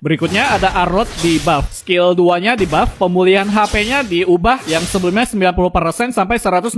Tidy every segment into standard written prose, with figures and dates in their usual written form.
Berikutnya ada Arrow di buff. Skill 2-nya di buff, pemulihan HP-nya diubah yang sebelumnya 90% sampai 160%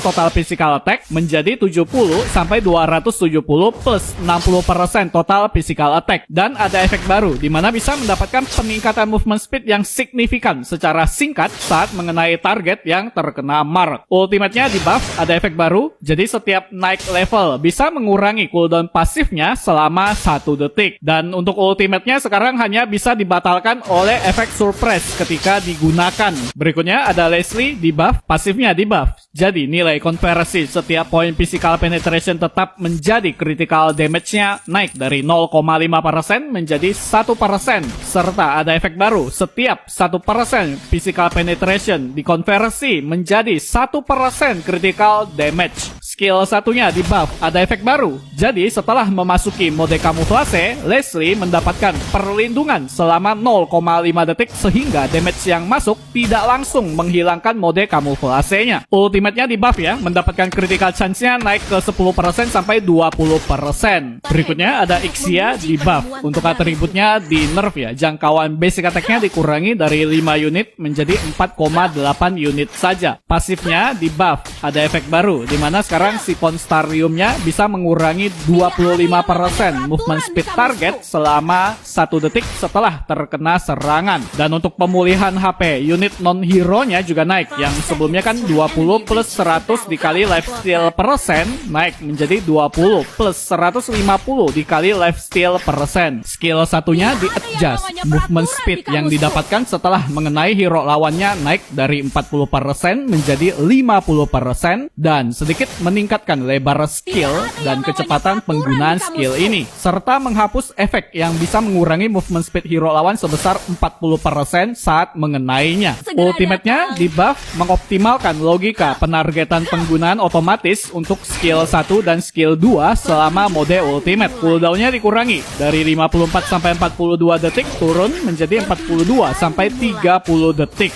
total physical attack menjadi 70 sampai 270 plus 60% total physical attack. Dan ada efek baru di mana bisa mendapatkan peningkatan movement speed yang signifikan secara singkat saat mengenai target yang terkena mark. Ultimate-nya di buff, ada efek baru, jadi setiap naik level bisa mengurangi cooldown pasifnya selama 1 detik. Dan untuk ultimate-nya sekarang hanya bisa dibatalkan oleh efek surprise ketika digunakan. Berikutnya ada Leslie di buff, pasifnya di buff. Jadi nilai konversi setiap poin physical penetration tetap menjadi critical damage-nya naik dari 0,5% menjadi 1%. Serta ada efek baru, setiap 1% physical penetration dikonversi menjadi 1% critical damage. Skill satunya di buff, ada efek baru. Jadi setelah memasuki mode kamuflase, Leslie mendapatkan perlindungan selama 0,5 detik sehingga damage yang masuk tidak langsung menghilangkan mode kamuflasenya. Ultimate-nya di buff ya, mendapatkan critical chance-nya naik ke 10% sampai 20%. Berikutnya ada Ixia di buff. Untuk atributnya di nerf ya, jangkauan basic attack-nya dikurangi dari 5 unit menjadi 4,8 unit saja. Pasifnya di buff, ada efek baru di mana sekarang si Constarium-nya bisa mengurangi 25% movement speed target selama 1 detik setelah terkena serangan. Dan untuk pemulihan HP, unit non-hero-nya juga naik. Yang sebelumnya kan 20 plus 100 dikali lifesteal persen, naik menjadi 20 plus 150 dikali lifesteal persen. Skill satunya di adjust, movement speed yang didapatkan setelah mengenai hero lawannya naik dari 40% menjadi 50% dan sedikit meningkatkan lebar skill dan kecepatan penggunaan skill ini, serta menghapus efek yang bisa mengurangi movement speed hero lawan sebesar 40% saat mengenainya. Ultimate-nya di buff, mengoptimalkan logika penargetan penggunaan otomatis untuk skill 1 dan skill 2 selama mode ultimate. Cooldown-nya dikurangi dari 54 sampai 42 detik turun menjadi 42 sampai 30 detik.